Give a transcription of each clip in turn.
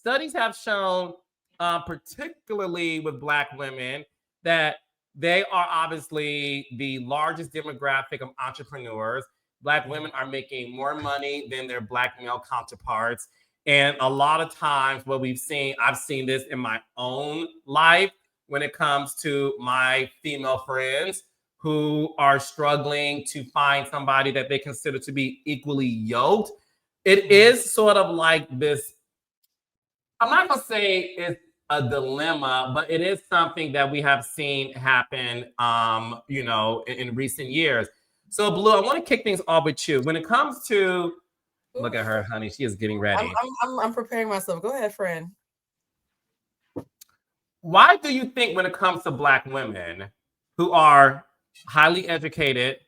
studies have shown, particularly with Black women, that they are obviously the largest demographic of entrepreneurs. Black women are making more money than their Black male counterparts. And a lot of times, what we've seen, I've seen this in my own life when it comes to my female friends who are struggling to find somebody that they consider to be equally yoked. It is sort of like this. I'm not going to say it's a dilemma, but it is something that we have seen happen, in recent years. So, Blue, I want to kick things off with you. When it comes to, look at her, honey, she is getting ready. I'm preparing myself. Go ahead, friend. Why do you think when it comes to Black women who are highly educated,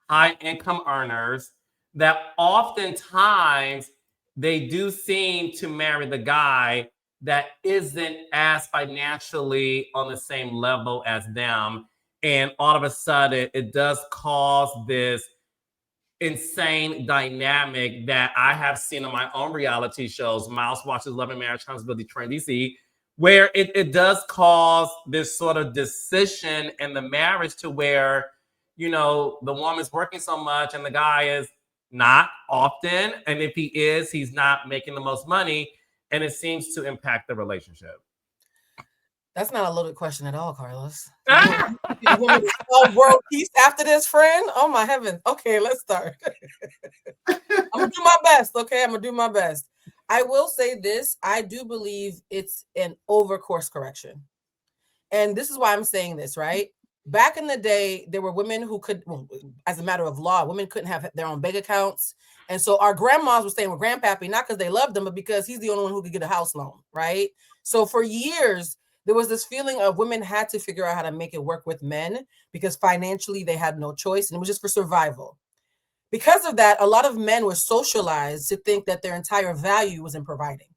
high income earners, that oftentimes they do seem to marry the guy that isn't as financially on the same level as them? And all of a sudden, it does cause this insane dynamic that I have seen on my own reality shows, Miles Watches Love and Marriage, Huntsville, Detroit, DC, where it does cause this sort of decision in the marriage to where, the woman's working so much and the guy is not often. And if he is, he's not making the most money. And it seems to impact the relationship. That's not a loaded question at all, Carlos. You want me to spell world peace after this, friend? Oh, my heavens. Okay, let's start. I'm going to do my best, okay? I'm going to do my best. I will say this. I do believe it's an over-course correction. And this is why I'm saying this, right? Back in the day, there were women who could, as a matter of law, women couldn't have their own bank accounts. And so our grandmas were staying with grandpappy, not because they loved him, but because he's the only one who could get a house loan, right? So for years, there was this feeling of women had to figure out how to make it work with men because financially they had no choice and it was just for survival. Because of that, a lot of men were socialized to think that their entire value was in providing.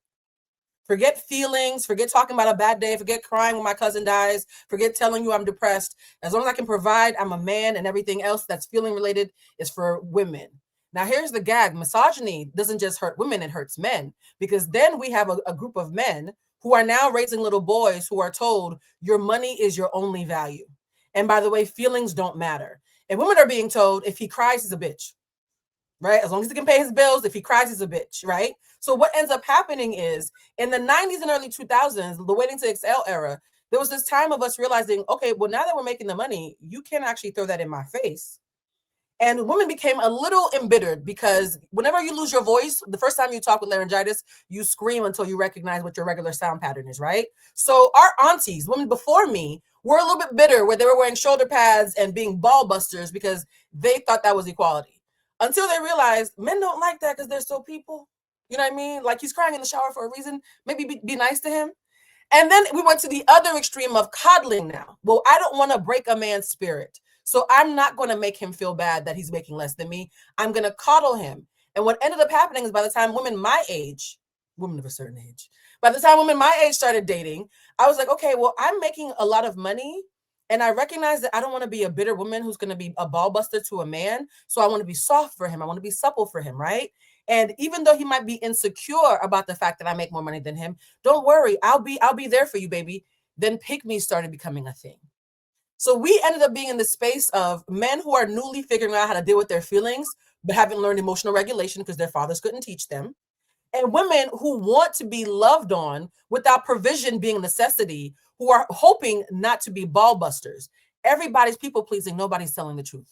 Forget feelings, forget talking about a bad day, forget crying when my cousin dies, forget telling you I'm depressed. As long as I can provide, I'm a man, and everything else that's feeling related is for women. Now, here's the gag. Misogyny doesn't just hurt women, it hurts men. Because then we have a group of men who are now raising little boys who are told your money is your only value. And by the way, feelings don't matter. And women are being told if he cries, he's a bitch. Right? As long as he can pay his bills, if he cries, he's a bitch, right? So what ends up happening is in the 90s and early 2000s, the Waiting to Excel era, there was this time of us realizing, okay, well, now that we're making the money, you can actually throw that in my face. And women became a little embittered because whenever you lose your voice, the first time you talk with laryngitis, you scream until you recognize what your regular sound pattern is, right? So our aunties, women before me, were a little bit bitter where they were wearing shoulder pads and being ball busters because they thought that was equality. Until they realized men don't like that because they're still people. You know what I mean? Like he's crying in the shower for a reason. Maybe be nice to him. And then we went to the other extreme of coddling now. Well, I don't want to break a man's spirit. So I'm not going to make him feel bad that he's making less than me. I'm going to coddle him. And what ended up happening is by the time women my age, women of a certain age, by the time women my age started dating, I was like, okay, well, I'm making a lot of money. And I recognize that I don't want to be a bitter woman who's going to be a ball buster to a man. So I want to be soft for him. I want to be supple for him, right? And even though he might be insecure about the fact that I make more money than him, don't worry. I'll be there for you, baby. Then pick me started becoming a thing. So we ended up being in the space of men who are newly figuring out how to deal with their feelings, but haven't learned emotional regulation because their fathers couldn't teach them. And women who want to be loved on without provision being a necessity, who are hoping not to be ball busters. Everybody's people pleasing, nobody's telling the truth.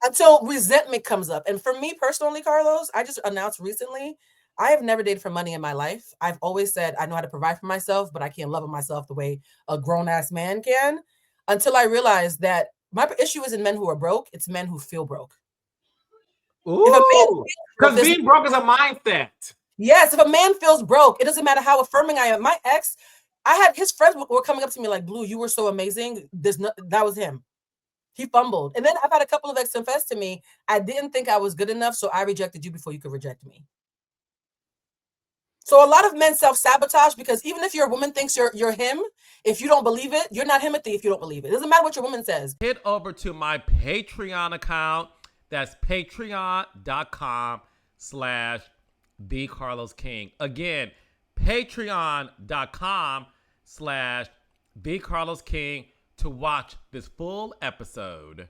Until resentment comes up. And for me personally, Carlos, I just announced recently, I have never dated for money in my life. I've always said I know how to provide for myself, but I can't love myself the way a grown-ass man can. Until I realized that my issue isn't men who are broke, it's men who feel broke. Ooh, because being broke is a mindset. Yes, if a man feels broke, it doesn't matter how affirming I am. My ex, I had his friends were coming up to me like, Blue, you were so amazing. That was him. He fumbled. And then I've had a couple of ex confess to me, I didn't think I was good enough, so I rejected you before you could reject me. So a lot of men self-sabotage because even if your woman thinks you're him, if you don't believe it, you're not Himothy if you don't believe it. It doesn't matter what your woman says. Head over to my Patreon account. That's patreon.com/ Be Carlos King. Again, patreon.com/Be Carlos King to watch this full episode.